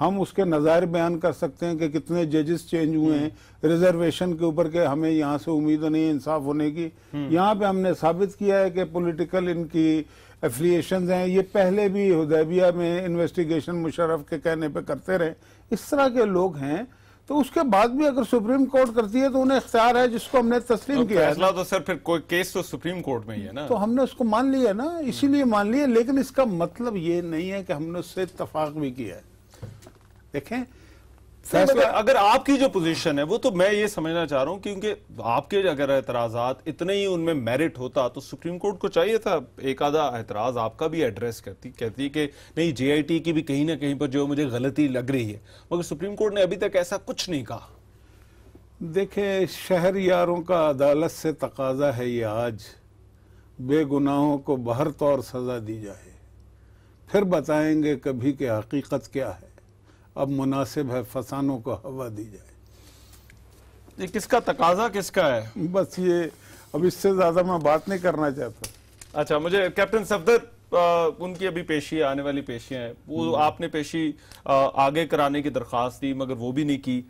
ہم اس کے نظائر بیان کر سکتے ہیں کہ کتنے ججز چینج ہوئے ہیں ریزرویشن کے اوپر کہ ہمیں یہاں سے امید نہیں ہے انصاف ہونے کی. یہاں پہ ہم نے ثابت کیا ہے کہ پولیٹیکل ان کی ایفیلیشنز ہیں. یہ پہلے بھی حدیبیہ میں انویسٹیگیشن مشرف کے کہنے پہ کرتے رہے. اس طرح کے لوگ ہیں. تو اس کے بعد بھی اگر سپریم کورٹ کرتی ہے تو انہیں اختیار ہے جس کو ہم نے تسلیم کیا ہے. فیصلہ تو سر پھر کوئی کیس تو سپریم کورٹ میں ہی ہے نا. تو ہم نے اس کو مان لیا نا, اسی لیے مان لیا. لیکن اس کا مطلب یہ نہیں ہے کہ ہم نے اس سے اتفاق بھی کیا ہے. دیکھیں اگر آپ کی جو پوزیشن ہے وہ تو میں یہ سمجھنا چاہ رہا ہوں کیونکہ آپ کے اگر اعتراضات اتنے ہی ان میں میرٹ ہوتا تو سپریم کورٹ کو چاہیے تھا ایک آدھا اعتراض آپ کا بھی ایڈریس کہتی کہ نہیں جے آئی ٹی کی بھی کہیں نہ کہیں پر جو مجھے غلطی لگ رہی ہے, مگر سپریم کورٹ نے ابھی تک ایسا کچھ نہیں کہا. دیکھیں شہر یاروں کا عدالت سے تقاضا ہے یہ آج, بے گناہوں کو بہر طور سزا دی جائے, پھر بتائیں گے کبھی کہ حقیقت کیا ہے, اب مناسب ہے فسانوں کو ہوا دی جائے. یہ کس کا تقاضا کس کا ہے؟ بس یہ اب اس سے زیادہ میں بات نہیں کرنا چاہتا. اچھا, مجھے کیپٹن صفدر ان کی ابھی پیشی ہے, آنے والی پیشیاں ہیں, وہ آپ نے پیشی آگے کرانے کی درخواست دی مگر وہ بھی نہیں کی.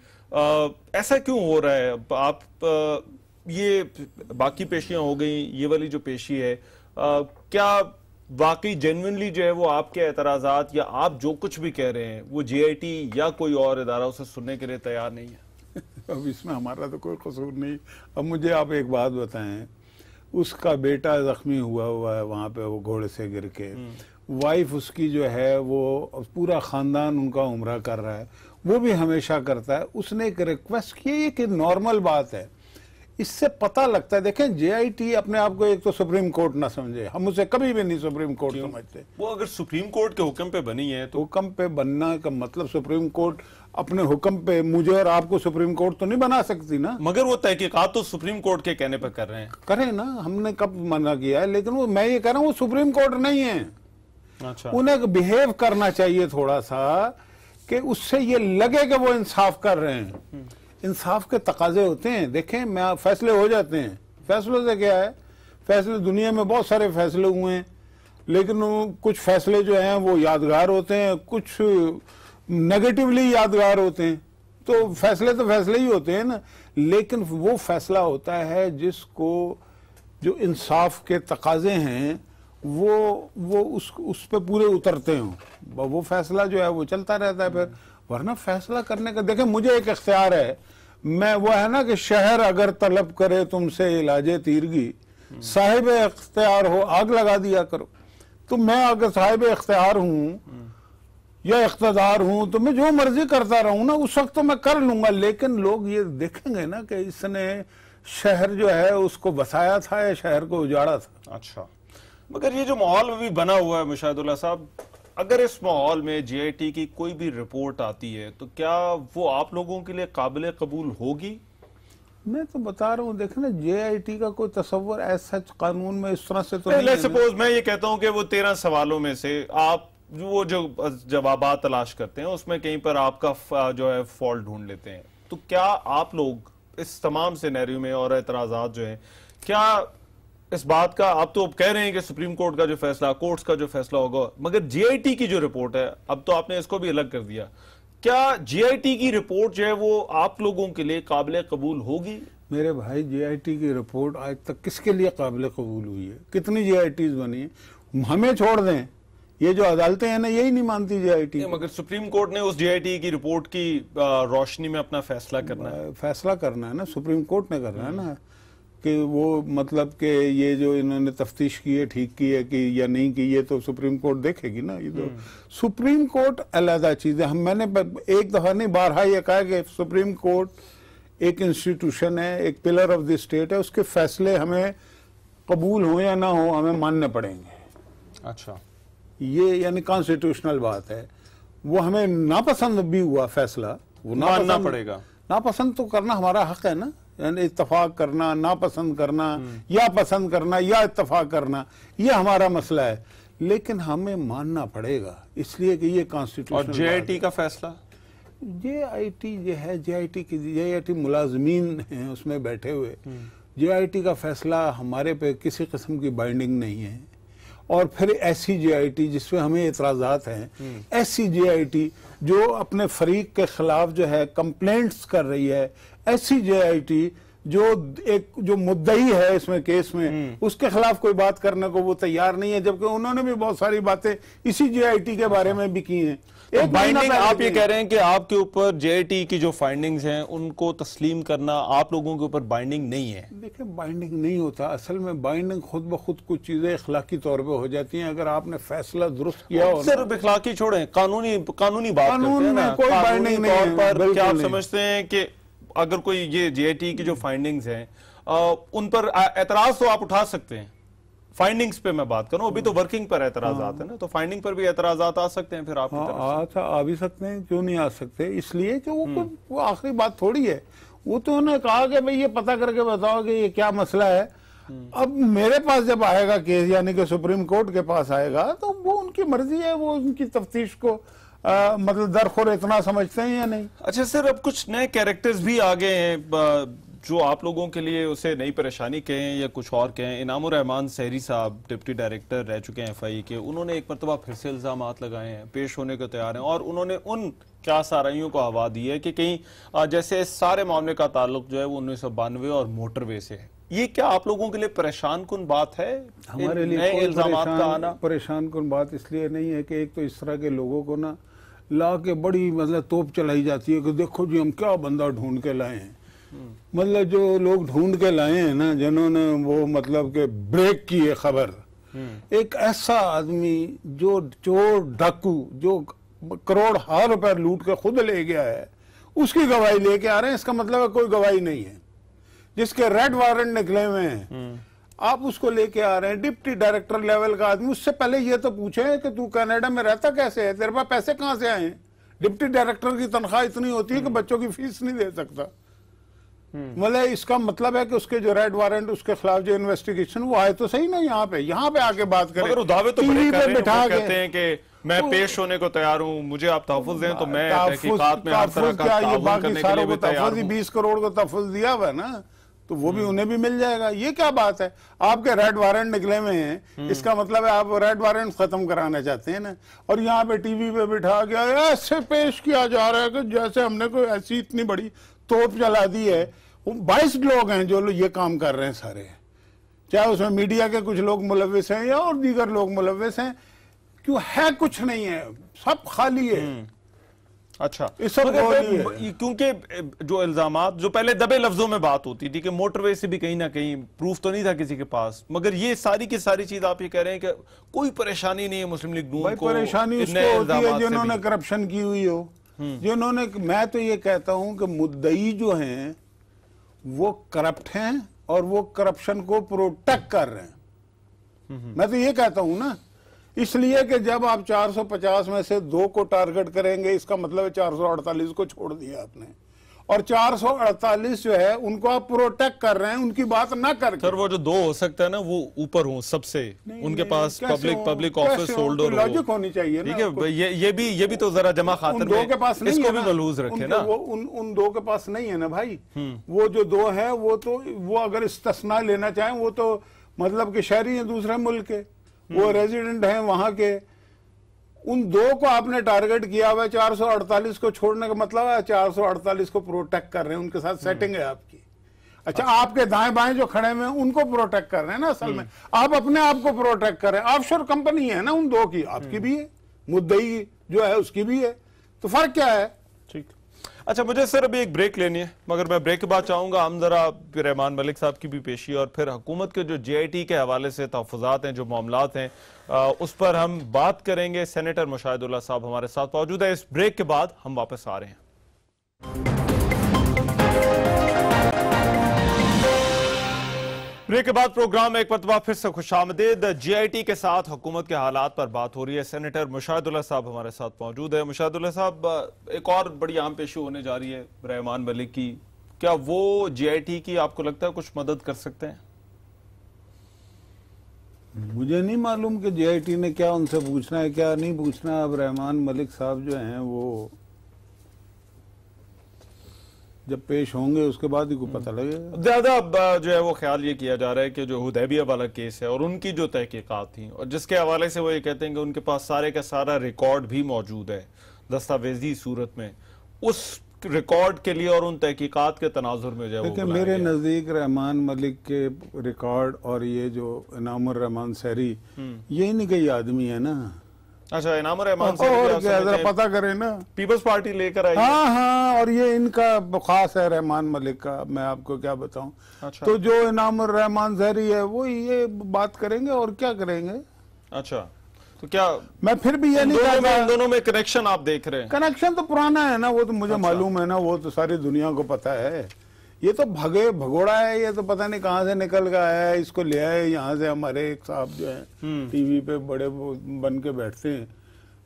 ایسا کیوں ہو رہا ہے؟ آپ یہ باقی پیشیاں ہو گئیں, یہ والی جو پیشی ہے, کیا واقعی جینوئنلی جو ہے وہ آپ کے اعتراضات یا آپ جو کچھ بھی کہہ رہے ہیں وہ جے آئی ٹی یا کوئی اور ادارہ اسے سننے کے لیے تیار نہیں ہے؟ اب اس میں ہمارا تو کوئی قصور نہیں. اب مجھے آپ ایک بات بتائیں, اس کا بیٹا زخمی ہوا ہے وہاں پہ وہ گھوڑے سے گر کے, وائف اس کی جو ہے وہ پورا خاندان ان کا عمرہ کر رہا ہے, وہ بھی ہمیشہ کرتا ہے. اس نے ایک ریکویسٹ کی ہے کہ نارمل بات ہے. اس سے پتہ لگتا ہے, دیکھیں جے آئی ٹی اپنے آپ کو ایک تو سپریم کورٹ نہ سمجھے, ہم اسے کبھی بھی نہیں سپریم کورٹ سمجھتے. وہ اگر سپریم کورٹ کے حکم پہ بنی ہے تو حکم پہ بننا کا مطلب سپریم کورٹ اپنے حکم پہ مجھے اور آپ کو سپریم کورٹ تو نہیں بنا سکتی نا. مگر وہ تحقیقات تو سپریم کورٹ کے کہنے پہ کر رہے ہیں. کریں نا, ہم نے کب منع کیا ہے, لیکن وہ میں یہ کہہ رہا ہوں وہ سپریم کورٹ نہیں ہے. اچھا, انہیں بہیو کرنا چاہیے تھوڑا سا کہ اس سے یہ لگے کہ وہ انصاف کر رہے ہیں. انصاف کے تقاضے ہوتے ہیں. دیکھیں فیصلے ہو جاتے ہیں, فیصلوں سے کیا ہے, فیصلے دنیا میں بہت سارے فیصلے ہوئے ہیں, لیکن کچھ فیصلے جو ہیں وہ یادگار ہوتے ہیں, کچھ نیگیٹیولی یادگار ہوتے ہیں. تو فیصلے ہی ہوتے ہیں نا. لیکن وہ فیصلہ ہوتا ہے جس کو جو انصاف کے تقاضے ہیں وہ اس پہ پورے اترتے ہوں, وہ فیصلہ جو ہے وہ چلتا رہتا ہے. پھر ورنہ فیصلہ کرنے کا دیکھیں مجھے ایک اختیار ہے, میں وہ ہے نا کہ شہر اگر طلب کرے تم سے علاج تیرگی, صاحب اختیار ہو آگ لگا دیا کرو. تو میں اگر صاحب اختیار ہوں یا اقتدار ہوں تو میں جو مرضی کرتا رہوں نا, اس وقت تو میں کر لوں گا. لیکن لوگ یہ دیکھیں گے نا کہ اس نے شہر جو ہے اس کو بسایا تھا یا شہر کو اجاڑا تھا. اچھا, مگر یہ جو ماحول ابھی بنا ہوا ہے مشاہد اللہ صاحب, اگر اس ماحول میں جے آئی ٹی کی کوئی بھی رپورٹ آتی ہے تو کیا وہ آپ لوگوں کے لیے قابل قبول ہوگی؟ میں تو بتا رہا ہوں, دیکھیں نا جے آئی ٹی کا کوئی تصور ایسا قانون میں اس طرح سے تو نہیں ہے. سپوز میں یہ کہتا ہوں کہ وہ 13 سوالوں میں سے آپ وہ جو جوابات تلاش کرتے ہیں اس میں کہیں پر آپ کا جو ہے فالٹ ڈھونڈ لیتے ہیں, تو کیا آپ لوگ اس تمام سینیریو میں اور اعتراضات جو ہیں, کیا اس بات کا آپ تو کہہ رہے ہیں کہ سپریم کورٹ کا جو فیصلہ, کورٹس کا جو فیصلہ ہوگا, مگر جے آئی ٹی کی جو رپورٹ ہے, اب تو آپ نے اس کو بھی الگ کر دیا, کیا جے آئی ٹی کی رپورٹ جو ہے وہ آپ لوگوں کے لیے قابل قبول ہوگی؟ میرے بھائی جے آئی ٹی کی رپورٹ آج تک کس کے لیے قابل قبول ہوئی ہے؟ کتنی جے آئی ٹیز بنی ہیں؟ ہمیں چھوڑ دیں, یہ جو عدالتیں ہیں نا یہی نہیں مانتی جے آئی ٹی. مگر سپریم کورٹ نے اس جے آئی ٹی کی رپورٹ کی روشنی میں اپنا فیصلہ کرنا ہے. فیصلہ کرنا ہے نا, سپریم کورٹ نے کرنا ہے نا, کہ وہ مطلب کہ یہ جو انہوں نے تفتیش کی ہے ٹھیک کی ہے کہ یا نہیں کی, یہ تو سپریم کورٹ دیکھے گی نا. یہ تو سپریم کورٹ علیحدہ چیز ہے. میں نے ایک دفعہ نہیں بارہا یہ کہا کہ سپریم کورٹ ایک انسٹیٹیوشن ہے, ایک پلر آف دی اسٹیٹ ہے, اس کے فیصلے ہمیں قبول ہوں یا نہ ہوں ہمیں ماننے پڑیں گے. اچھا, یہ یعنی کانسٹیٹیوشنل بات ہے. وہ ہمیں ناپسند بھی ہوا فیصلہ, وہ ماننا پڑے گا. ناپسند تو کرنا ہمارا حق ہے نا, یعنی اتفاق کرنا, ناپسند کرنا یا پسند کرنا یا اتفاق کرنا, یہ ہمارا مسئلہ ہے. لیکن ہمیں ماننا پڑے گا اس لیے کہ یہ کانسٹیٹیوشن. اور جے آئی ٹی کا فیصلہ, جے آئی ٹی جو ہے, جے آئی ٹی ملازمین ہیں اس میں بیٹھے ہوئے. جے آئی ٹی کا فیصلہ ہمارے پہ کسی قسم کی بائنڈنگ نہیں ہے, اور پھر ایسی جے آئی ٹی جس میں ہمیں اعتراضات ہیں، ایسی جے آئی ٹی جو اپنے فریق کے خلاف جو ہے کمپلینٹس کر رہی ہے، ایسی جے آئی ٹی جو مدعی ہے اس میں کیس میں اس کے خلاف کوئی بات کرنے کو وہ تیار نہیں ہے، جبکہ انہوں نے بھی بہت ساری باتیں اسی جے آئی ٹی کے بارے میں بھی کی ہیں۔ بائنڈنگ آپ یہ کہہ رہے ہیں کہ آپ کے اوپر جے آئی ٹی کی جو فائنڈنگز ہیں ان کو تسلیم کرنا آپ لوگوں کے اوپر بائنڈنگ نہیں ہے؟ دیکھیں بائنڈنگ نہیں ہوتا، اصل میں بائنڈنگ خود بخود کچھ چیزیں اخلاقی طور پہ ہو جاتی ہیں اگر آپ نے فیصلہ درست کیا ہو۔ صرف اخلاقی چھوڑیں، قانونی بات کرتے ہیں قانون میں کوئی بائنڈنگ نہیں ہے۔ قانونی طور پر کیا آپ بالکل نہیں۔ سمجھتے ہیں کہ اگر کوئی یہ جے آئی ٹی کی جو فائنڈنگز ہیں ان پر اعتراض تو آپ اٹھا سکتے ہیں؟ فائنڈنگز پہ میں بات کروں، ابھی تو ورکنگ پر اعتراضات ہیں نا، تو فائنڈنگ پر بھی اعتراضات آ سکتے ہیں پھر آپ کی طرف سے؟ آ بھی سکتے ہیں، کیوں نہیں آ سکتے؟ اس لیے کہ وہ آخری بات تھوڑی ہے، وہ تو انہوں نے کہا کہ بھئی یہ پتہ کر کے بتاؤ کہ یہ کیا مسئلہ ہے۔ اب میرے پاس جب آئے گا کیس، یعنی کہ سپریم کورٹ کے پاس آئے گا، تو وہ ان کی مرضی ہے، وہ ان کی تفتیش کو مطلب درخور اتنا سمجھتے ہیں یا نہیں۔ اچھا سر، اب کچھ نئے کیریکٹرز بھی آگے ہیں جو آپ لوگوں کے لیے اسے نئی پریشانی کہیں یا کچھ اور کہیں۔ انعام الرحمان سحری صاحب ڈپٹی ڈائریکٹر رہ چکے ہیں ایف آئی کے، انہوں نے ایک مرتبہ پھر سے الزامات لگائے ہیں، پیش ہونے کو تیار ہیں، اور انہوں نے ان کیا سارائیوں کو ہوا دی ہے کہ کہیں جیسے سارے معاملے کا تعلق جو ہے وہ 1992 اور موٹر وے سے ہے۔ یہ کیا آپ لوگوں کے لیے پریشان کن بات ہے؟ ہمارے لیے کوئی پریشان کن بات اس لیے نہیں ہے کہ ایک تو اس طرح کے لوگوں کو نا لا کے بڑی مطلب توپ چلائی جاتی ہے کہ دیکھو جی ہم کیا بندہ ڈھونڈ کے لائے ہیں۔ مطلب جو لوگ ڈھونڈ کے لائے ہیں نا، جنہوں نے وہ مطلب کہ بریک کی ہے خبر، ایک ایسا آدمی جو چور ڈاکو جو کروڑ ہار روپے لوٹ کے خود لے گیا ہے، اس کی گواہی لے کے آ رہے ہیں۔ اس کا مطلب ہے کوئی گواہی نہیں ہے، جس کے ریڈ وارنٹ نکلے ہوئے ہیں آپ اس کو لے کے آ رہے ہیں۔ ڈپٹی ڈائریکٹر لیول کا آدمی، اس سے پہلے یہ تو پوچھیں کہ تو کینیڈا میں رہتا کیسے ہے، تیرے پاس پیسے کہاں سے آئے ہیں؟ ڈپٹی ڈائریکٹر کی تنخواہ اتنی ہوتی ہے کہ بچوں کی فیس نہیں دے سکتا۔ مطلب اس کا مطلب ہے کہ اس کے جو ریڈ وارنٹ، اس کے خلاف جو انویسٹیگیشن، وہ آئے تو صحیح نا یہاں پہ آ کے بات کریں۔ مگر وہ دعوے تو بڑے کر رہے ہیں، وہ کہتے ہیں کہ میں پیش ہونے کو تیار ہوں، مجھے آپ تحفظ دیں تو میں تحقیقات میں ہر طرح کا تعاون کرنے کے لیے بھی تیار ہوں۔ 20 کروڑ کو تحفظ دیا ہوا ہے نا، تو وہ بھی انہیں بھی مل جائے گا۔ یہ کیا بات ہے؟ آپ کے ریڈ وارنٹ نکلے ہوئے ہیں، اس کا مطلب ہے آپ ریڈ وارنٹ ختم کرانا چاہتے ہیں نا، اور یہاں پہ ٹی وی پہ بٹھا کے ایسے پیش کیا جا رہا ہے کہ جیسے ہم نے کوئی ایسی اتنی بڑی توپ چلا دی ہے۔ 22 لوگ ہیں جو یہ کام کر رہے ہیں سارے، چاہے اس میں میڈیا کے کچھ لوگ ملوث ہیں یا اور دیگر لوگ ملوث ہیں، کیوں ہے کچھ نہیں ہے، سب خالی ہے۔ اچھا، کیونکہ جو الزامات جو پہلے دبے لفظوں میں بات ہوتی تھی کہ موٹر وے سے بھی کہیں نہ کہیں پروف تو نہیں تھا کسی کے پاس، مگر یہ ساری کی ساری چیز آپ یہ کہہ رہے ہیں کہ کوئی پریشانی نہیں ہے مسلم لیگ نون کو؟ پریشانی اس کو ہوتی ہے جنہوں نے کرپشن کی ہوئی ہو، جنہوں نے، میں تو یہ کہتا ہوں کہ مدعی جو ہیں وہ کرپٹ ہیں اور وہ کرپشن کو پروٹیکٹ کر رہے ہیں۔ میں تو یہ کہتا ہوں نا، اس لیے کہ جب آپ 450 میں سے 2 کو ٹارگٹ کریں گے، اس کا مطلب ہے 448 کو چھوڑ دیا آپ نے، اور 448 جو ہے ان کو آپ پروٹیکٹ کر رہے ہیں، ان کی بات نہ کر کے۔ سر وہ جو 2 ہو سکتا ہے نا، وہ اوپر ہوں سب سے، ان کے پاس پبلک آفس ہولڈر ہو، لاجک ہونی چاہیے نا۔ ٹھیک ہے، یہ بھی تو ذرا جمع خاطر میں اس کو بھی ملحوظ رکھے نا۔ ان 2 کے پاس نہیں ہے نا بھائی، وہ جو 2 ہیں وہ اگر استثناء لینا چاہیں وہ تو مطلب کہ شہری ہیں دوسرے ملک کے، وہ ریزیڈنٹ ہیں وہاں کے، ان 2 کو آپ نے ٹارگٹ کیا ہوا ہے۔ 448 کو چھوڑنے کا مطلب ہے 448 کو پروٹیکٹ کر رہے ہیں، ان کے ساتھ سیٹنگ ہے آپ کی۔ اچھا، آپ کے دائیں بائیں جو کھڑے ہوئے ہیں ان کو پروٹیکٹ کر رہے ہیں نا، اصل میں آپ اپنے آپ کو پروٹیکٹ کر رہے ہیں۔ آف شور کمپنی ہے نا ان 2 کی، آپ کی بھی ہے، مدعی جو ہے اس کی بھی ہے، تو فرق کیا ہے؟ ٹھیک۔ اچھا، مجھے سر ابھی ایک بریک لینی ہے، مگر میں بریک کے بعد چاہوں گا ہم ذرا رحمان ملک صاحب کی بھی پیشی اور پھر حکومت کے جو جے آئی ٹی کے حوالے سے تحفظات ہیں، جو معاملات ہیں، اس پر ہم بات کریں گے۔ سینیٹر مشاہد اللہ صاحب ہمارے ساتھ موجود ہے۔ اس بریک کے بعد ہم واپس آ رہے ہیں۔ بریک کے بعد پروگرام میں ایک مرتبہ پھر سے خوش آمدید۔ جے آئی ٹی کے ساتھ حکومت کے حالات پر بات ہو رہی ہے۔ سینیٹر مشاہد اللہ صاحب ہمارے ساتھ موجود ہے۔ مشاہد اللہ صاحب، ایک اور بڑی عام پیشی ہونے جا رہی ہے رحمان ملک کی، کیا وہ جے آئی ٹی کی آپ کو لگتا ہے کچھ مدد کر سکتے ہیں؟ مجھے نہیں معلوم کہ جے آئی ٹی نے کیا ان سے پوچھنا ہے کیا نہیں پوچھنا۔ اب رحمان ملک صاحب جو ہیں وہ جب پیش ہوں گے اس کے بعد ہی کو پتہ لگے گا. زیادہ جو ہے وہ خیال یہ کیا جا رہا ہے کہ جو حدیبیہ والا کیس ہے اور ان کی جو تحقیقات تھیں اور جس کے حوالے سے وہ یہ کہتے ہیں کہ ان کے پاس سارے کا سارا ریکارڈ بھی موجود ہے دستاویزی صورت میں، اس ریکارڈ کے لیے اور ان تحقیقات کے تناظر میں جو ہے لیکن میرے نزدیک رحمان ملک کے ریکارڈ اور یہ جو انعام الرحمان سحری یہ نہیں کہ آدمی ہے نا. اچھا، انعام الرحمان اور کیا ذرا پتہ کریں نا، پیپلز پارٹی لے کر آئی. ہاں اور یہ ان کا خاص ہے رحمان ملک کا، میں آپ کو کیا بتاؤں. تو جو انعام الرحمان سحری ہے وہ یہ بات کریں گے اور کیا کریں گے. اچھا، تو کیا میں پھر بھی یہ نہیں کہتا، ان دونوں میں کنیکشن آپ دیکھ رہے ہیں؟ کنیکشن تو پرانا ہے نا، وہ تو مجھے معلوم ہے نا، وہ تو ساری دنیا کو پتا ہے. یہ تو بھگوڑا ہے، یہ تو پتہ نہیں کہاں سے نکل کے آیا ہے، اس کو لے آئے یہاں سے. ہمارے ایک صاحب جو ہیں ٹی وی پہ بڑے بن کے بیٹھتے ہیں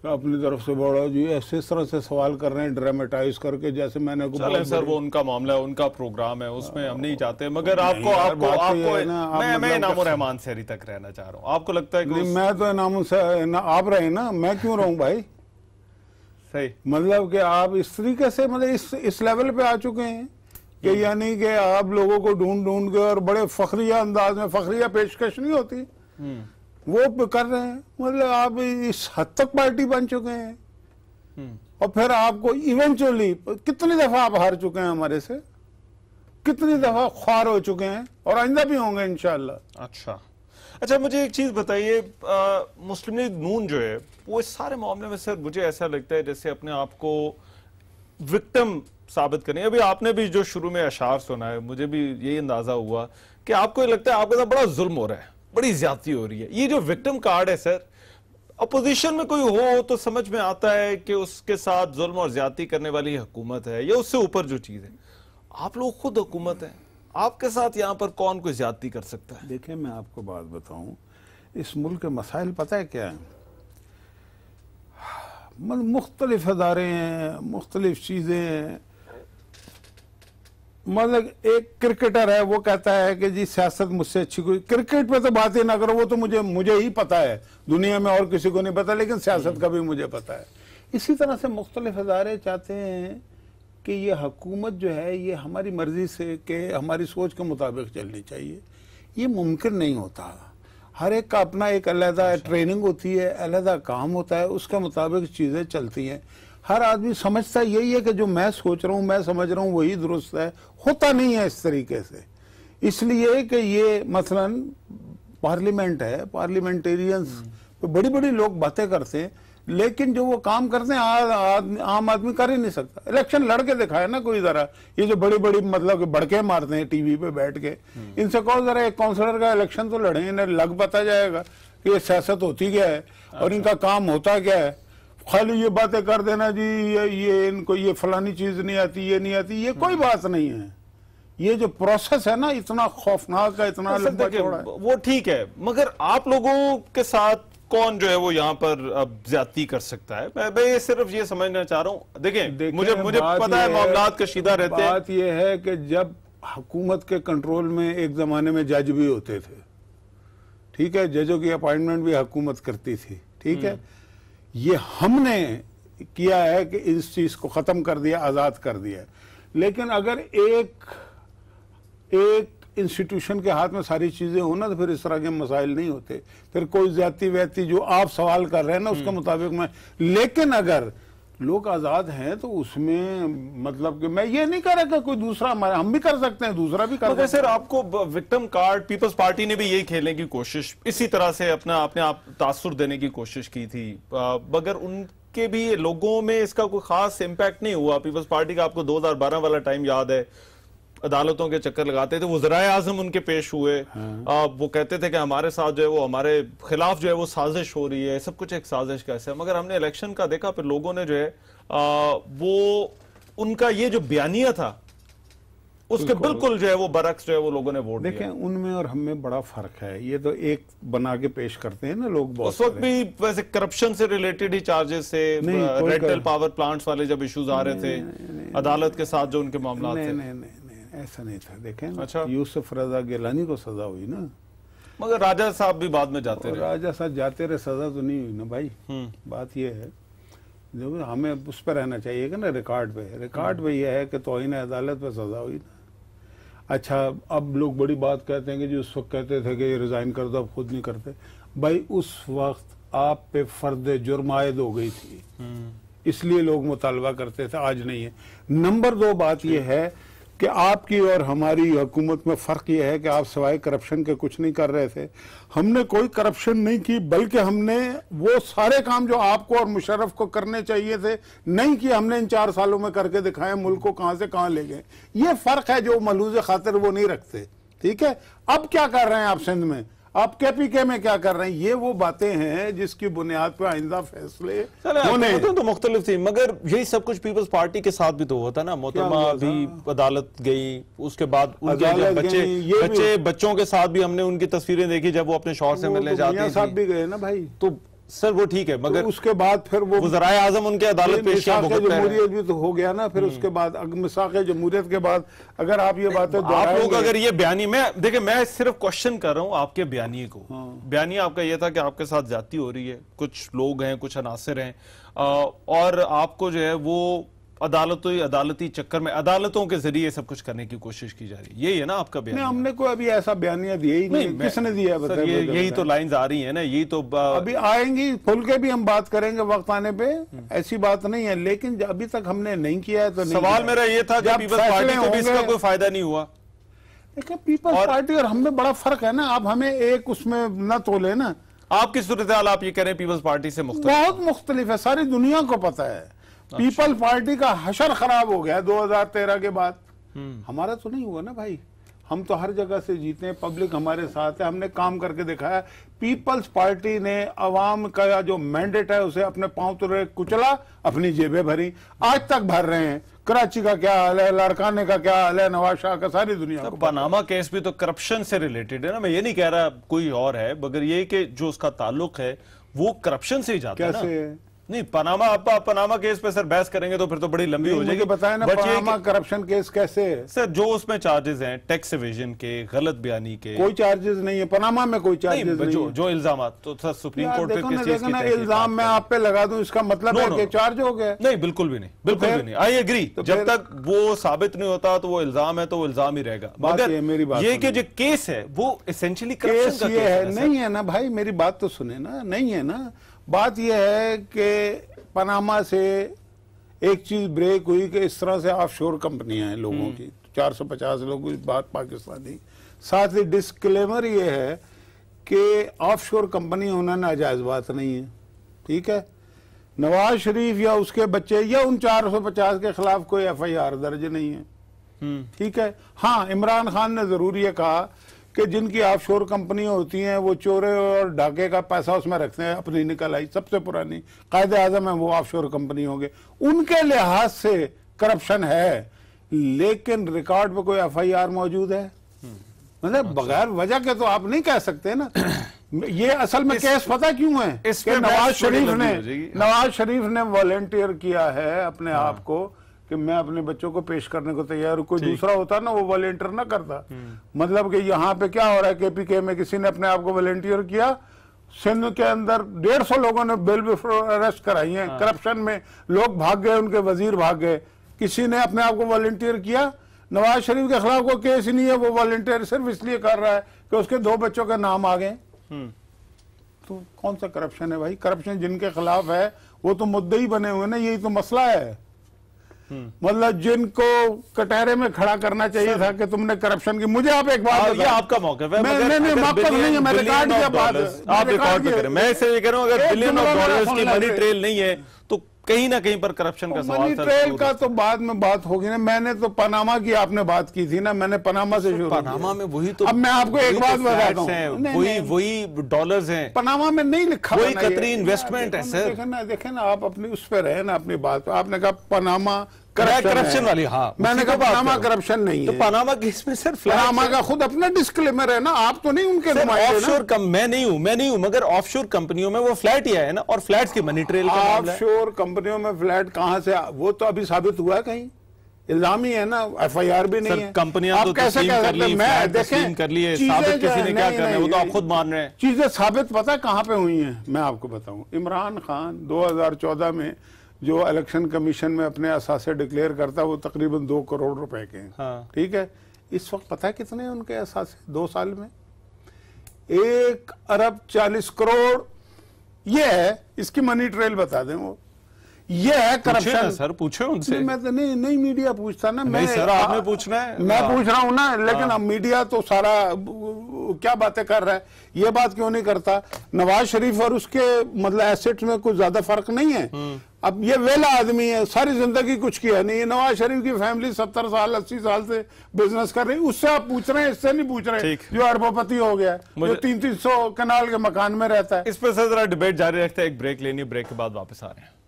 اپنی طرف سے، بڑا جی ایسے اس طرح سے سوال کر رہے ہیں ڈرامٹائز کر کے، جیسے میں نے چلیں سر وہ ان کا معاملہ ہے، ان کا پروگرام ہے، اس میں ہم نہیں چاہتے. مگر آپ کو میں انعام الرحمان سحری تک رہنا چاہ رہا ہوں. آپ کو لگتا ہے کہ میں تو انعام آپ رہے نا، میں کیوں رہوں بھائی. صحیح، مطلب کہ آپ اس طریقے سے مطلب اس لیول پہ آ چکے ہیں کہ یعنی کہ آپ لوگوں کو ڈھونڈ کے اور بڑے فخریہ انداز میں، فخریہ پیشکش نہیں ہوتی وہ کر رہے ہیں. مطلب آپ اس حد تک پارٹی بن چکے ہیں اور پھر آپ کو ایونچولی کتنی دفعہ آپ ہار چکے ہیں ہمارے سے، کتنی دفعہ خوار ہو چکے ہیں اور آئندہ بھی ہوں گے انشاءاللہ. اچھا مجھے ایک چیز بتائیے، مسلم لیگ نون جو ہے وہ اس سارے معاملے میں سر مجھے ایسا لگتا ہے جیسے اپنے آپ کو وکٹم ثابت کریں. ابھی آپ نے بھی جو شروع میں اشعار سنا ہے، مجھے بھی یہی اندازہ ہوا کہ آپ کو یہ لگتا ہے آپ کے ساتھ بڑا ظلم ہو رہا ہے، بڑی زیادتی ہو رہی ہے. یہ جو وکٹم کارڈ ہے سر، اپوزیشن میں کوئی ہو تو سمجھ میں آتا ہے کہ اس کے ساتھ ظلم اور زیادتی کرنے والی حکومت ہے یا اس سے اوپر جو چیز ہے. آپ لوگ خود حکومت ہیں، آپ کے ساتھ یہاں پر کون کوئی زیادتی کر سکتا ہے؟ دیکھیں میں آپ کو بات بتاؤں، اس ملک کے مسائل پتہ ہے کیا ہیں؟ مختلف ادارے ہیں، مختلف چیزیں ہیں. مطلب ایک کرکٹر ہے وہ کہتا ہے کہ جی سیاست مجھ سے اچھی کوئی، کرکٹ پہ تو بات ہی نہ کرو، وہ تو مجھے ہی پتا ہے، دنیا میں اور کسی کو نہیں پتا، لیکن سیاست کا بھی مجھے پتا ہے. اسی طرح سے مختلف ادارے چاہتے ہیں کہ یہ حکومت جو ہے یہ ہماری مرضی سے کہ ہماری سوچ کے مطابق چلنی چاہیے. یہ ممکن نہیں ہوتا. ہر ایک کا اپنا ایک علیحدہ ٹریننگ ہوتی ہے، علیحدہ کام ہوتا ہے، اس کے مطابق چیزیں چلتی ہیں. ہر آدمی سمجھتا یہی ہے کہ جو میں سوچ رہا ہوں، میں سمجھ رہا ہوں وہی درست ہے. ہوتا نہیں ہے اس طریقے سے. اس لیے کہ یہ مثلا پارلیمنٹ ہے، پارلیمنٹیرینز بڑی بڑی لوگ باتیں کرتے ہیں، لیکن جو وہ کام کرتے ہیں عام آدمی کر ہی نہیں سکتا. الیکشن لڑ کے دکھائے نا کوئی ذرا. یہ جو بڑی بڑی مطلب کہ بڑکے مارتے ہیں ٹی وی پہ بیٹھ کے، ان سے کہو ذرا ایک کونسلر کا الیکشن تو لڑیں، انہیں لگ پتا جائے گا کہ یہ سیاست ہوتی کیا ہے اور ان کا کام ہوتا کیا ہے. خالی یہ باتیں کر دینا جی یہ ان کو یہ فلانی چیز نہیں آتی، یہ نہیں آتی، یہ کوئی بات نہیں ہے. یہ جو پروسیس ہے نا اتنا خوفناک ہے، اتنا لمبا چوڑا ہے. وہ ٹھیک ہے، مگر آپ لوگوں کے ساتھ کون جو ہے وہ یہاں پر اب زیادتی کر سکتا ہے؟ میں صرف یہ سمجھنا چاہ رہا ہوں. دیکھیں مجھے پتا ہے معاملات کشیدہ رہتے ہیں. بات یہ ہے کہ جب حکومت کے کنٹرول میں ایک زمانے میں جج بھی ہوتے تھے، ٹھیک ہے، ججوں کی اپائنٹمنٹ بھی حکومت کرتی تھی، ٹھیک ہے. یہ ہم نے کیا ہے کہ اس چیز کو ختم کر دیا، آزاد کر دیا. لیکن اگر ایک انسٹیٹیوشن کے ہاتھ میں ساری چیزیں ہوں نا تو پھر اس طرح کے مسائل نہیں ہوتے. پھر کوئی زیادتی ویدتی جو آپ سوال کر رہے ہیں نا اس کے مطابق میں. لیکن اگر لوگ آزاد ہیں تو اس میں مطلب کہ میں یہ نہیں کہہ رہا کہ کوئی دوسرا ہم بھی کر سکتے ہیں، دوسرا بھی کر سکتے ہیں. سر آپ کو وکٹم کارڈ پیپلز پارٹی نے بھی یہی کھیلنے کی کوشش، اسی طرح سے اپنے آپ تاثر دینے کی کوشش کی تھی، مگر ان کے بھی لوگوں میں اس کا کوئی خاص امپیکٹ نہیں ہوا. پیپلز پارٹی کا آپ کو 2012 والا ٹائم یاد ہے، عدالتوں کے چکر لگاتے تھے، وزرائے اعظم ان کے پیش ہوئے، وہ کہتے تھے کہ ہمارے ساتھ جو ہے وہ ہمارے خلاف جو ہے وہ سازش ہو رہی ہے، سب کچھ ایک سازش کا ایسا ہے. مگر ہم نے الیکشن کا دیکھا، پھر لوگوں نے جو ہے وہ ان کا یہ جو بیانیہ تھا اس کے بالکل جو ہے وہ برعکس جو ہے وہ لوگوں نے ووٹ دیا. دیکھیں ان میں اور ہم میں بڑا فرق ہے. یہ تو ایک بنا کے پیش کرتے ہیں نا لوگ. اس وقت بھی ویسے کرپشن سے ریلیٹڈ ہی چارجز سے، ریڈ ٹیل پاور پلانٹس والے جب ایشوز آ رہے تھے، عدالت کے ساتھ جو ان کے معاملات تھے. نہیں ایسا نہیں تھا. دیکھیں یوسف رضا گیلانی کو سزا ہوئی نا، مگر راجہ صاحب بھی بعد میں جاتے رہے. راجہ صاحب جاتے رہے، سزا تو نہیں ہوئی نا بھائی. بات یہ ہے ہمیں اس پہ رہنا چاہیے کہ نا ریکارڈ پہ یہ ہے کہ توہین عدالت پہ سزا ہوئی نا. اچھا اب لوگ بڑی بات کہتے ہیں کہ جو اس وقت کہتے تھے کہ یہ ریزائن کر دو، اب خود نہیں کرتے. بھائی اس وقت آپ پہ فرد جرم عائد ہو گئی تھی، اس لیے لوگ مطالبہ کرتے تھے، آج نہیں ہے. نمبر 2 بات یہ ہے کہ آپ کی اور ہماری حکومت میں فرق یہ ہے کہ آپ سوائے کرپشن کے کچھ نہیں کر رہے تھے. ہم نے کوئی کرپشن نہیں کی، بلکہ ہم نے وہ سارے کام جو آپ کو اور مشرف کو کرنے چاہیے تھے نہیں کیے. ہم نے ان 4 سالوں میں کر کے دکھائے، ملک کو کہاں سے کہاں لے گئے. یہ فرق ہے جو ملحوظ خاطر وہ نہیں رکھتے. ٹھیک ہے، اب کیا کر رہے ہیں آپ سندھ میں، آپ کے پی کے میں کیا کر رہے ہیں، یہ وہ باتیں ہیں جس کی بنیاد پہ آئندہ فیصلے ہونے. تو مختلف تھی، مگر یہی سب کچھ پیپلز پارٹی کے ساتھ بھی تو ہوا تھا نا. محترمہ بھی عدالت گئی، اس کے بعد ان کے بچوں کے ساتھ بھی ہم نے ان کی تصویریں دیکھی جب وہ اپنے شوہر سے ملنے جاتے ہیں. صاحب بھی گئے نا بھائی. تو سر وہ ٹھیک ہے، مگر اس کے بعد پھر وہ وزرائے اعظم ان کے عدالت پیش کیا جمہوریت بھی تو ہو گیا نا. پھر اس کے بعد مساق جمہوریت کے بعد اگر آپ یہ باتیں آپ لوگ اگر یہ بیانی میں دیکھیں، میں صرف کوشچن کر رہا ہوں آپ کے بیانیے کو. بیانیہ آپ کا یہ تھا کہ آپ کے ساتھ زیادتی ہو رہی ہے، کچھ لوگ ہیں، کچھ عناصر ہیں، اور آپ کو جو ہے وہ عدالتی چکر میں عدالتوں کے ذریعے سب کچھ کرنے کی کوشش کی جا رہی ہے. یہی ہے نا آپ کا بیانیہ؟ ہم نے کوئی ابھی ایسا بیانیہ دیا ہی نہیں. کس نے دیا ہے؟ یہی تو لائنز آ رہی ہیں نا، یہی تو ابھی آئیں گی، کھل کے بھی ہم بات کریں گے وقت آنے پہ. ایسی بات نہیں ہے، لیکن ابھی تک ہم نے نہیں کیا ہے. تو سوال میرا یہ تھا کہ پیپلز پارٹی کو بھی اس کا کوئی فائدہ نہیں ہوا. لیکن پیپلز پارٹی اور ہم میں بڑا فرق ہے نا. آپ ہمیں ایک اس میں نہ تولے نا. آپ کی صورتحال آپ یہ کہہ رہے ہیں پیپلز پارٹی سے مختلف؟ بہت مختلف ہے، ساری دنیا کو پتا ہے. پیپل پارٹی کا حشر خراب ہو گیا 2013 کے بعد. ہمارا تو نہیں ہوا نا بھائی. ہم تو ہر جگہ سے جیتے ہیں، پبلک ہمارے ساتھ ہے، ہم نے کام کر کے دکھایا. پیپلز پارٹی نے عوام کا جو مینڈیٹ ہے اسے اپنے پاؤں تلے کچلا، اپنی جیبیں بھری، آج تک بھر رہے ہیں. کراچی کا کیا حال ہے، لاڑکانے کا کیا حال ہے، نواز شاہ کا، ساری دنیا کو. پاناما کیس بھی تو کرپشن سے ریلیٹڈ ہے نا. میں یہ نہیں کہہ رہا کوئی اور ہے، مگر یہ کہ جو اس کا تعلق ہے وہ کرپشن سے ہی جاتا ہے نا. کیسے نہیں پاناما کیس پہ سر بحث کریں گے تو پھر تو بڑی لمبی ہو جائے گی. بتائیں نا پاناما کرپشن کیس کیسے ہے سر؟ جو اس میں چارجز ہیں ٹیکس ایویژن کے، غلط بیانی کے. کوئی چارجز نہیں ہے پاناما میں، کوئی چارجز نہیں. جو الزامات تو سر سپریم کورٹ پہ کس چیز کی الزام میں آپ پہ لگا دوں، اس کا مطلب ہے کہ چارج ہو گیا؟ نہیں، بالکل بھی نہیں، بالکل بھی نہیں. آئی ایگری، جب تک وہ ثابت نہیں ہوتا تو وہ الزام ہے تو وہ الزام ہی رہے گا. مگر یہ کہ جو کیس ہے وہ ایسنشلی کرپشن کا کیس ہے. نہیں ہے نا بھائی، میری بات تو سنیں نا. نہیں ہے نا. بات یہ ہے کہ پاناما سے ایک چیز بریک ہوئی کہ اس طرح سے آف شور کمپنیاں ہیں لوگوں کی، 450 لوگوں کی بات پاکستانی. ساتھ ہی ڈسکلیمر یہ ہے کہ آف شور کمپنی ہونا ناجائز بات نہیں ہے. ٹھیک ہے، نواز شریف یا اس کے بچے یا ان 450 کے خلاف کوئی ایف آئی آر درج نہیں ہے. ٹھیک ہے. ہاں، عمران خان نے ضرور یہ کہا کہ جن کی آف شور کمپنیاں ہوتی ہیں وہ چورے اور ڈاکے کا پیسہ اس میں رکھتے ہیں، اپنی نکل آئی سب سے پرانی قائد اعظم ہے وہ آف شور کمپنی ہوں گے. ان کے لحاظ سے کرپشن ہے، لیکن ریکارڈ پہ کوئی ایف آئی آر موجود ہے؟ مطلب بغیر وجہ کے تو آپ نہیں کہہ سکتے نا. یہ اصل میں کیس پتہ کیوں ہے کہ نواز شریف نے والنٹیئر کیا ہے اپنے آپ کو کہ میں اپنے بچوں کو پیش کرنے کو تیار ہوں. کوئی دوسرا ہوتا نا وہ والنٹیئر نہ کرتا. مطلب کہ یہاں پہ کیا ہو رہا ہے، کے پی کے میں کسی نے اپنے آپ کو والنٹیئر کیا. سندھ کے اندر 150 لوگوں نے بیل بفور اریسٹ کرائی ہیں کرپشن میں. لوگ بھاگ گئے، ان کے وزیر بھاگ گئے. کسی نے اپنے آپ کو والنٹیئر کیا. نواز شریف کے خلاف کوئی کیس نہیں ہے، وہ والنٹیئر صرف اس لیے کر رہا ہے کہ اس کے 2 بچوں کے نام آ گئے. تو کون سا کرپشن ہے بھائی؟ کرپشن جن کے خلاف ہے وہ تو مدعی بنے ہوئے نا. یہی تو مسئلہ ہے. مطلب جن کو کٹہرے میں کھڑا کرنا چاہیے تھا کہ تم نے کرپشن کی. مجھے آپ ایک بات، یہ آپ کا موقف ہے، نہیں موقف نہیں ہے، میں ریکارڈ کیا بات ہے. آپ ریکارڈ پہ کریں. میں اسے یہ کہہ رہا ہوں اگر بلین آف ڈالرز کی منی ٹریل نہیں ہے تو کہیں نہ کہیں پر کرپشن کا سوال. منی ٹریل کا تو بعد میں بات ہوگی نا. میں نے تو پاناما کی آپ نے بات کی تھی نا، میں نے پاناما سے شروع. پاناما میں وہی تو. اب میں آپ کو ایک بات بتاتا ہوں، وہی ڈالرز ہیں پاناما میں نہیں لکھا، وہی قطری انویسٹمنٹ ہے سر. دیکھیں نا آپ اپنی اس پہ رہے نا اپنی بات پہ. آپ نے کہا پاناما کرپشن والی. ہاں، میں نے کہا پاناما کرپشن نہیں ہے. تو پاناما کیس میں سر پاناما کا خود اپنا ڈسکلیمر ہے نا. آپ تو نہیں ان کے نمائندے. میں نہیں ہوں مگر آف شور کمپنیوں میں وہ فلیٹ ہی ہے نا، اور فلیٹس کی منی ٹریل کا معاملہ ہے. آف شور کمپنیوں میں فلیٹ کہاں سے؟ وہ تو ابھی ثابت ہوا ہے کہیں؟ الزام ہی ہے نا، ایف آئی آر بھی نہیں ہے. کمپنیاں تو تسلیم کر لی، فلیٹ تسلیم کر لیے، ثابت کسی نے کیا کرنا ہے وہ تو آپ خود مان رہے ہیں. چیزیں ثابت پتہ کہاں پہ ہوئی ہیں؟ میں آپ کو بتاؤں. عمران خان 2014 میں جو الیکشن کمیشن میں اپنے اثاثے ڈکلیئر کرتا ہے وہ تقریباً 2 کروڑ روپے کے ہیں. ٹھیک ہے, اس وقت پتہ ہے کتنے ہیں ان کے اثاثے 2 سال میں؟ 1 ارب 40 کروڑ. یہ ہے, اس کی منی ٹریل بتا دیں. وہ یہ ہے کرپشن. سر پوچھے ان سے. میں تو نہیں میڈیا پوچھتا نا. نہیں سر, آپ نے پوچھنا ہے. میں پوچھ رہا ہوں نا, لیکن اب میڈیا تو سارا کیا باتیں کر رہا ہے, یہ بات کیوں نہیں کرتا؟ نواز شریف اور اس کے مطلب ایسٹ میں کچھ زیادہ فرق نہیں ہے. اب یہ ویلا آدمی ہے, ساری زندگی کچھ کیا نہیں. نواز شریف کی فیملی 70 سال 80 سال سے بزنس کر رہی, اس سے آپ پوچھ رہے ہیں, اس سے نہیں پوچھ رہے جو اربوپتی ہو گیا ہے, جو 300 کنال کے مکان میں رہتا ہے. اس پہ سر ذرا ڈیبیٹ جاری رکھتے ہیں, ایک بریک لینی, بریک کے بعد واپس آ رہے ہیں.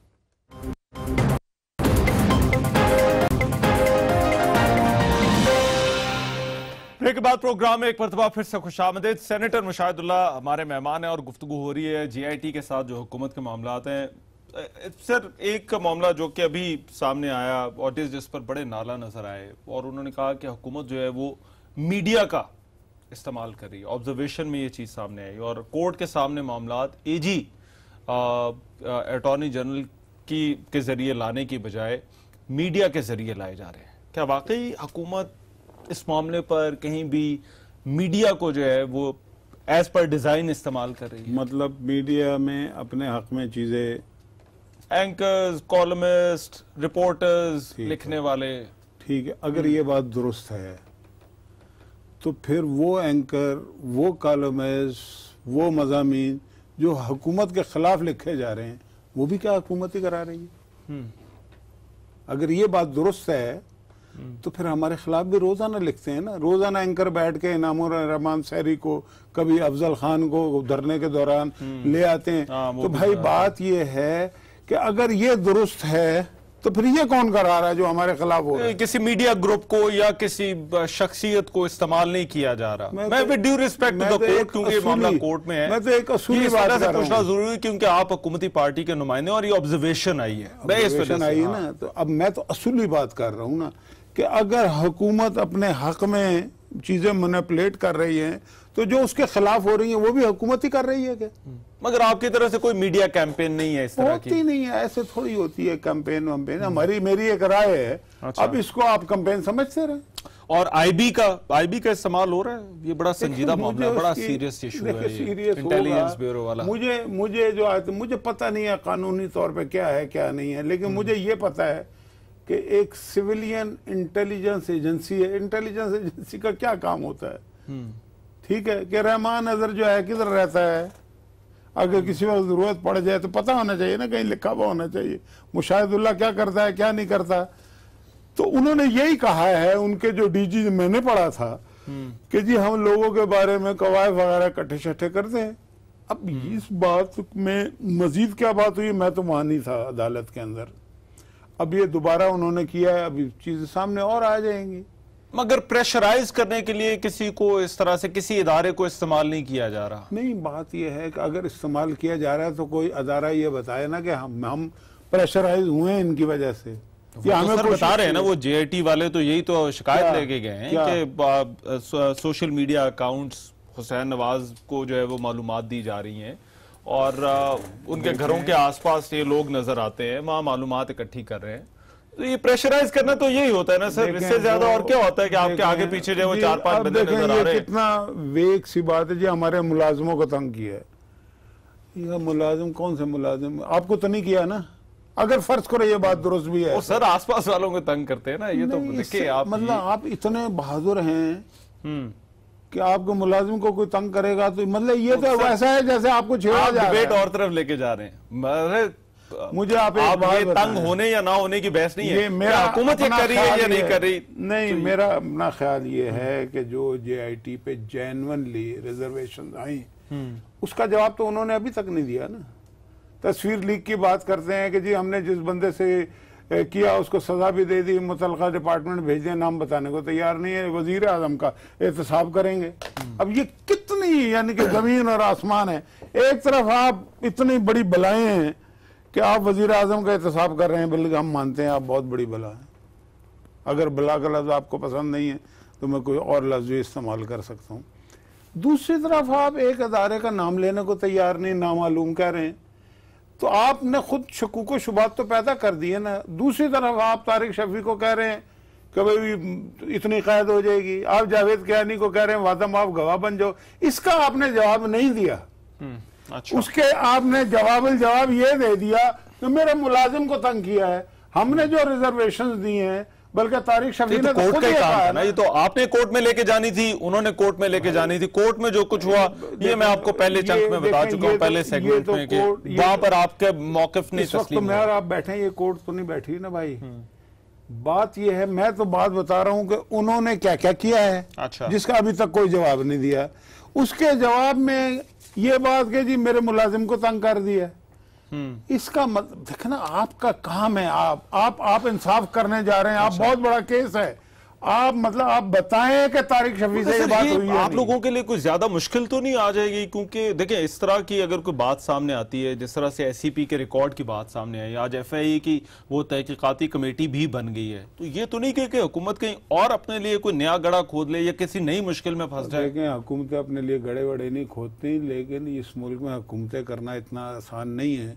بریک کے بعد پروگرام میں ایک مرتبہ پھر سے خوش آمدید. سینیٹر مشاہد اللہ ہمارے مہمان ہیں اور گفتگو ہو رہی ہے جی آئی ٹی کے ساتھ جو حکومت کے معاملات ہیں. سر ایک معاملہ جو کہ ابھی سامنے آیا اور جس پر بڑے نالا نظر آئے, اور انہوں نے کہا کہ حکومت جو ہے وہ میڈیا کا استعمال کر رہی ہے. آبزرویشن میں یہ چیز سامنے آئی اور کورٹ کے سامنے معاملات اے جی اٹارنی جنرل کے ذریعے لانے کی بجائے میڈیا کے ذریعے لائے جا رہے ہیں. کیا واقعی حکومت اس معاملے پر کہیں بھی میڈیا کو جو ہے وہ ایز پر ڈیزائن استعمال کر رہی ہے؟ مطلب میڈیا میں اپنے حق میں چیزیں, اینکرز, کالمسٹ, رپورٹرز, لکھنے والے. ٹھیک ہے, اگر یہ بات درست ہے تو پھر وہ اینکر, وہ کالمسٹ, وہ مضامین جو حکومت کے خلاف لکھے جا رہے ہیں وہ بھی کیا حکومت ہی کرا رہی ہے؟ اگر یہ بات درست ہے تو پھر ہمارے خلاف بھی روزانہ لکھتے ہیں نا. روزانہ اینکر بیٹھ کے انعام الرحمان سحری کو, کبھی افضل خان کو دھرنے کے دوران لے آتے ہیں. تو بھائی بات یہ ہے کہ اگر یہ درست ہے تو پھر یہ کون کرا رہا ہے جو ہمارے خلاف ہو رہا ہے؟ کسی میڈیا گروپ کو یا کسی شخصیت کو استعمال نہیں کیا جا رہا. میں with due respect to the court, کیونکہ یہ معاملہ کورٹ میں ہے, میں تو ایک اصولی بات کر رہا ہوں. پوچھنا ضروری ہے کیونکہ آپ حکومتی پارٹی کے نمائندے اور یہ آبزرویشن آئی ہے. آبزرویشن آئی ہے نا, تو اب میں تو اصولی بات کر رہا ہوں نا کہ اگر حکومت اپنے حق میں چیزیں مینیپولیٹ کر رہی ہیں تو جو اس کے خلاف ہو رہی ہیں وہ بھی حکومت ہی کر رہی ہے. کہ مگر آپ کی طرف سے کوئی میڈیا کیمپین نہیں ہے اس طرح کی؟ ہوتی نہیں ہے, ایسے تھوڑی ہوتی ہے کیمپین ویمپین. میری ایک رائے ہے, اب اس کو آپ کیمپین سمجھتے رہیں. اور آئی بی کا استعمال ہو رہا ہے, یہ بڑا سنجیدہ معاملہ ہے, بڑا سیریس ایشو ہے, انٹیلیجنس بیورو والا. مجھے جو مجھے پتہ نہیں ہے قانونی طور پہ کیا ہے کیا نہیں ہے, لیکن مجھے یہ پتہ ہے کہ ایک سویلین انٹیلیجنس ایجنسی ہے. انٹیلیجنس ایجنسی کا کیا کام ہوتا ہے؟ ٹھیک ہے, کہ رحمان نظر جو ہے کدھر رہتا ہے, اگر کسی وقت ضرورت پڑ جائے تو پتہ ہونا چاہیے نا, کہیں لکھا ہوا ہونا چاہیے مشاہد اللہ کیا کرتا ہے کیا نہیں کرتا. تو انہوں نے یہی کہا ہے, ان کے جو ڈی جی میں نے پڑھا تھا کہ جی ہم لوگوں کے بارے میں قواعد وغیرہ کٹھے شٹھے کرتے ہیں. اب اس بات میں مزید کیا بات ہوئی, میں تو وہاں نہیں تھا عدالت کے اندر. اب یہ دوبارہ انہوں نے کیا ہے, اب چیزیں سامنے اور آ جائیں گی. مگر پریشرائز کرنے کے لیے کسی کو اس طرح سے کسی ادارے کو استعمال نہیں کیا جا رہا. نہیں, بات یہ ہے کہ اگر استعمال کیا جا رہا ہے تو کوئی ادارہ یہ بتائے نا کہ ہم پریشرائز ہوئے ہیں ان کی وجہ سے. یہ ہمیں بتا رہے ہیں نا وہ جے آئی ٹی والے, تو یہی تو شکایت لے کے گئے ہیں کہ social media accounts Hussain Nawaz کو جو ہے وہ معلومات دی جا رہی ہیں اور ان کے گھروں کے آس پاس یہ لوگ نظر آتے ہیں, وہاں معلومات اکٹھی کر رہے ہیں. تو یہ پریشرائز کرنا تو یہی ہوتا ہے نا سر, اس سے زیادہ اور کیا ہوتا ہے کہ آپ کے آگے پیچھے جو 4-5 بندے نظر آ رہے ہیں. کتنا ویک سی بات ہے جی, ہمارے ملازموں کو تنگ کیا ہے. یہ ملازم کون سے ملازم, آپ کو تو نہیں کیا نا, اگر فرض کرو یہ بات درست بھی ہے. سر آس پاس والوں کو تنگ کرتے ہیں نا, یہ تو دیکھیں آپ, مطلب آپ اتنے بہادر ہیں کہ آپ کو ملازم کو کوئی تنگ کرے گا تو مطلب یہ تو ایسا ہے جیسے آپ کو چھیڑا جا رہا ہے. ڈیبیٹ اور طرف لے کے جا رہے ہیں. مجھے آپ ایک بات تنگ ہونے یا نہ ہونے کی بحث نہیں ہے, میرا حکومت یہ کر رہی ہے یا نہیں کر رہی. نہیں, میرا اپنا خیال یہ ہے کہ جو جے آئی ٹی پہ جینونلی ریزرویشن آئیں اس کا جواب تو انہوں نے ابھی تک نہیں دیا نا. تصویر لیک کی بات کرتے ہیں کہ جی ہم نے جس بندے سے کیا اس کو سزا بھی دے دی, متعلقہ ڈپارٹمنٹ بھیج دیں, نام بتانے کو تیار نہیں ہے, وزیر اعظم کا احتساب کریں گے. اب یہ کتنی یعنی کہ زمین اور آسمان ہے. ایک طرف آپ اتنی بڑی بلائیں ہیں کہ آپ وزیر اعظم کا احتساب کر رہے ہیں, بلکہ ہم مانتے ہیں آپ بہت بڑی بلا ہیں. اگر بلا کا لفظ آپ کو پسند نہیں ہے تو میں کوئی اور لفظ بھی استعمال کر سکتا ہوں. دوسری طرف آپ ایک ادارے کا نام لینے کو تیار نہیں, نامعلوم کہہ رہے ہیں. تو آپ نے خود شکوک و شبہات تو پیدا کر دیے نا. دوسری طرف آپ طارق شفیع کو کہہ رہے ہیں کہ بھئی اتنی قید ہو جائے گی, آپ جاوید کیانی کو کہہ رہے ہیں وادم آپ گواہ بن جاؤ. اس کا آپ نے جواب نہیں دیا. اس کے آپ نے جواب یہ دے دیا کہ میرے ملازم کو تنگ کیا ہے. ہم نے جو ریزرویشنز دی ہیں, بلکہ طارق شفیع نے کورٹ کا کام تھا نا, یہ تو آپ نے کورٹ میں لے کے جانی تھی, انہوں نے کورٹ میں لے کے جانی تھی. کورٹ میں جو کچھ ہوا یہ میں آپ کو پہلے چنک میں بتا چکا ہوں, پہلے سیگمنٹ میں, کہ وہاں پر آپ کے موقف نہیں تسلیم ہوئے. میں اور آپ بیٹھے ہیں, یہ کورٹ تو نہیں بیٹھی نا بھائی. بات یہ ہے, میں تو بات بتا رہا ہوں کہ انہوں نے کیا کیا کیا ہے جس کا ابھی تک کوئی جواب نہیں دیا. اس کے جواب میں یہ بات کہ جی میرے ملازم کو تنگ کر دیا. اس کا مطلب دیکھنا آپ کا کام ہے, آپ انصاف کرنے جا رہے ہیں. آپ بہت بڑا کیس ہے, آپ آپ بتائیں کہ طارق شفیع سے یہ بات ہوئی ہے. آپ لوگوں کے لیے کوئی زیادہ مشکل تو نہیں آ جائے گی, کیونکہ دیکھیں اس طرح کی اگر کوئی بات سامنے آتی ہے, جس طرح سے ایس سی پی کے ریکارڈ کی بات سامنے آئی, آج ایف آئی اے کی وہ تحقیقاتی کمیٹی بھی بن گئی ہے, تو یہ تو نہیں کہ حکومت کہیں اور اپنے لیے کوئی نیا گڑھا کھود لے یا کسی نئی مشکل میں پھنس جائے. دیکھیں حکومتیں اپنے لیے گڑھے وڑے نہیں کھودتی, لیکن اس ملک میں حکومتیں کرنا اتنا آسان نہیں ہے.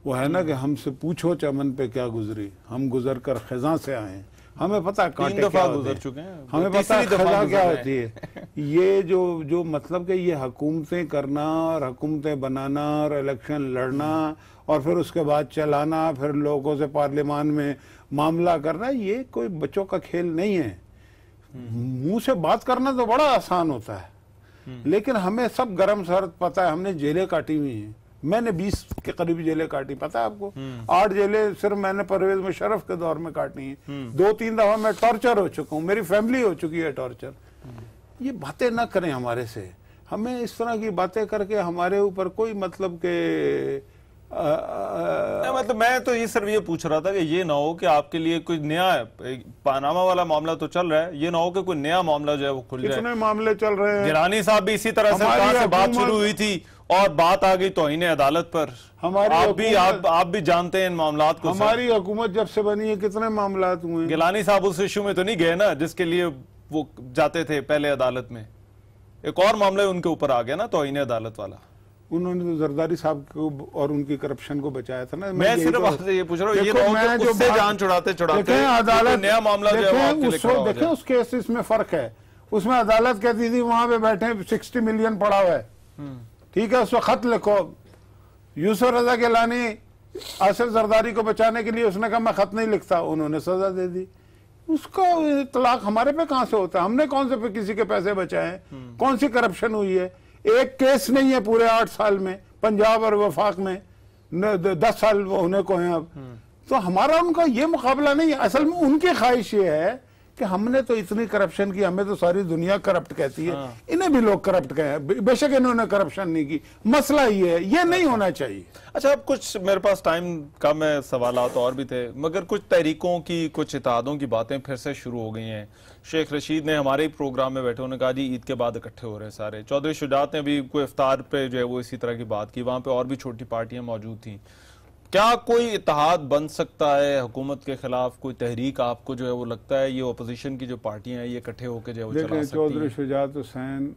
وہ ہے نا کہ ہم سے پوچھو چمن پہ کیا گزری, ہم گزر کر خزاں سے آئے ہیں, ہمیں پتہ کانٹے کیا ہوتے ہیں, ہمیں پتہ خزاں کیا ہوتی ہے. یہ جو مطلب کہ یہ حکومتیں کرنا اور حکومتیں بنانا اور الیکشن لڑنا اور پھر اس کے بعد چلانا, پھر لوگوں سے پارلیمان میں معاملہ کرنا, یہ کوئی بچوں کا کھیل نہیں ہے. منہ سے بات کرنا تو بڑا آسان ہوتا ہے, لیکن ہمیں سب گرم سرد پتہ ہے. ہم نے جیلیں کاٹی ہوئی ہیں, میں نے 20 کے قریب جیلیں کاٹی, پتہ ہے آپ کو. 8 جیلیں صرف میں نے پرویز مشرف کے دور میں کاٹی ہیں. 2-3 دفعہ میں ٹارچر ہو چکا ہوں, میری فیملی ہو چکی ہے ٹارچر. یہ باتیں نہ کریں ہمارے سے, ہمیں اس طرح کی باتیں کر کے ہمارے اوپر کوئی مطلب کہ مطلب میں تو یہ صرف یہ پوچھ رہا تھا کہ یہ نہ ہو کہ آپ کے لیے کوئی نیا پاناما والا معاملہ تو چل رہا ہے, یہ نہ ہو کہ کوئی نیا معاملہ جو ہے وہ کھل جائے. اتنے معاملے چل رہے ہیں. گیلانی صاحب بھی اسی طرح سے بات شروع ہوئی تھی اور بات آ گئی توہین عدالت پر. آپ بھی جانتے ہیں ان معاملات کو. ہماری حکومت جب سے بنی ہے کتنے معاملات ہوئے ہیں. گیلانی صاحب اس ایشو میں تو نہیں گئے نا جس کے لیے وہ جاتے تھے پہلے عدالت میں. ایک اور معاملہ ان کے اوپر آ گیا نا توہین عدالت والا. انہوں نے تو زرداری صاحب کو اور ان کی کرپشن کو بچایا تھا نا. میں صرف آپ سے یہ پوچھ رہا ہوں, یہ نہ اس سے جان چھڑاتے نیا معاملہ جو ہے وہ آپ کے لئے کھڑا ہو جائے. دیکھیں اس کیس اس میں فرق ہے. اس میں عدالت کہتی تھی وہاں پہ بیٹھے 60 ملین پڑا ہوا ہے, ٹھیک ہے, اس وقت خط لکھو. یوسف رضا گیلانی آصف زرداری کو بچانے کے لیے اس نے کہا میں خط نہیں لکھتا, انہوں نے سزا دے دی. اس کا اطلاق ہمارے پہ کہاں سے ہوتا ہے؟ ہم نے کون سے پہ کسی کے پیسے بچائے ہیں؟ کون سی کرپشن ہوئی ہے؟ ایک کیس نہیں ہے پورے 8 سال میں. پنجاب اور وفاق میں 10 سال ہونے کو ہیں اب. تو ہمارا ان کا یہ مقابلہ نہیں ہے. اصل میں ان کی خواہش یہ ہے کہ ہم نے تو اتنی کرپشن کی, ہمیں تو ساری دنیا کرپٹ کہتی ہے, انہیں بھی لوگ کرپٹ کہیں. بے شک انہوں نے کرپشن نہیں کی, مسئلہ یہ ہے, یہ نہیں ہونا چاہیے. اچھا, اب کچھ میرے پاس ٹائم کم ہے, سوالات اور بھی تھے, مگر کچھ تحریکوں کی, کچھ اتحادوں کی باتیں پھر سے شروع ہو گئی ہیں. شیخ رشید نے ہمارے ہی پروگرام میں بیٹھے, انہوں نے کہا جی عید کے بعد اکٹھے ہو رہے ہیں سارے. چودھری شجاعت نے بھی کوئی افطار پہ جو ہے وہ اسی طرح کی بات کی, وہاں پہ اور بھی چھوٹی پارٹیاں موجود تھیں. کیا کوئی اتحاد بن سکتا ہے حکومت کے خلاف؟ کوئی تحریک آپ کو جو ہے وہ لگتا ہے یہ اپوزیشن کی جو پارٹیاں ہیں یہ اکٹھے ہو کے جو ہے وہ چلا سکتی ہیں؟ چودھری شجاعت حسین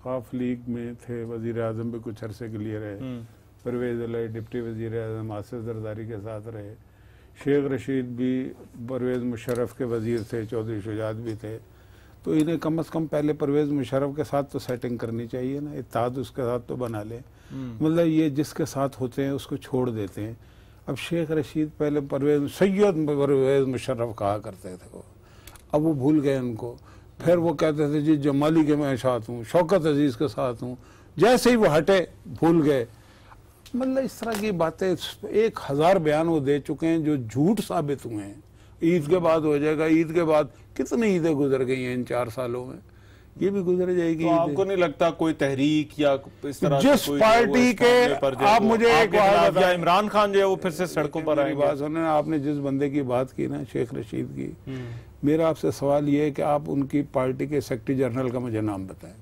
قاف لیگ میں تھے, وزیر اعظم بھی کچھ عرصے کے لیے رہے, پرویز علیہ ڈپٹی وزیر اعظم آصف زرداری کے ساتھ رہے, شیخ رشید بھی پرویز مشرف کے وزیر تھے, چودھری شجاعت بھی تھے. تو انہیں کم از کم پہلے پرویز مشرف کے ساتھ تو سیٹنگ کرنی چاہیے نا, اتحاد اس کے ساتھ تو بنا لیں. مطلب یہ جس کے ساتھ ہوتے ہیں اس کو چھوڑ دیتے ہیں. اب شیخ رشید پہلے سید پرویز مشرف کہا کرتے تھے وہ, اب وہ بھول گئے ان کو. پھر وہ کہتے تھے جی جمالی کے میں ساتھ ہوں, شوکت عزیز کے ساتھ ہوں, جیسے ہی وہ ہٹے بھول گئے. مطلب اس طرح کی باتیں 1000 بیان وہ دے چکے ہیں جو جھوٹ ثابت ہوئے ہیں. عید کے بعد ہو جائے گا, عید کے بعد کتنی عیدیں گزر گئی ہیں ان 4 سالوں میں, یہ بھی گزر جائے گی. تو آپ کو نہیں لگتا کوئی تحریک یا اس طرح جس پارٹی کے آپ مجھے ایک بات یا عمران خان جو ہے وہ پھر سے سڑکوں پر آئیں گے؟ آپ نے جس بندے کی بات کی نا شیخ رشید کی, میرا آپ سے سوال یہ ہے کہ آپ ان کی پارٹی کے سیکرٹری جنرل کا مجھے نام بتائیں.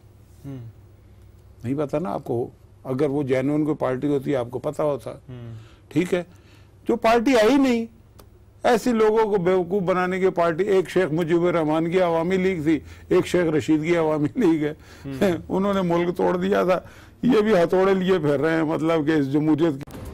نہیں پتا نا آپ کو؟ اگر وہ جینوئن کوئی پارٹی ہوتی آپ کو پتا ہوتا, ٹھیک ہے. جو پارٹی آئی نہیں, ایسی لوگوں کو بیوقوف بنانے کی پارٹی, ایک شیخ مجیب الرحمان کی عوامی لیگ تھی, ایک شیخ رشید کی عوامی لیگ ہے. انہوں نے ملک توڑ دیا تھا, یہ بھی ہتھوڑے لیے پھر رہے ہیں, مطلب کہ اس جمہوریت کی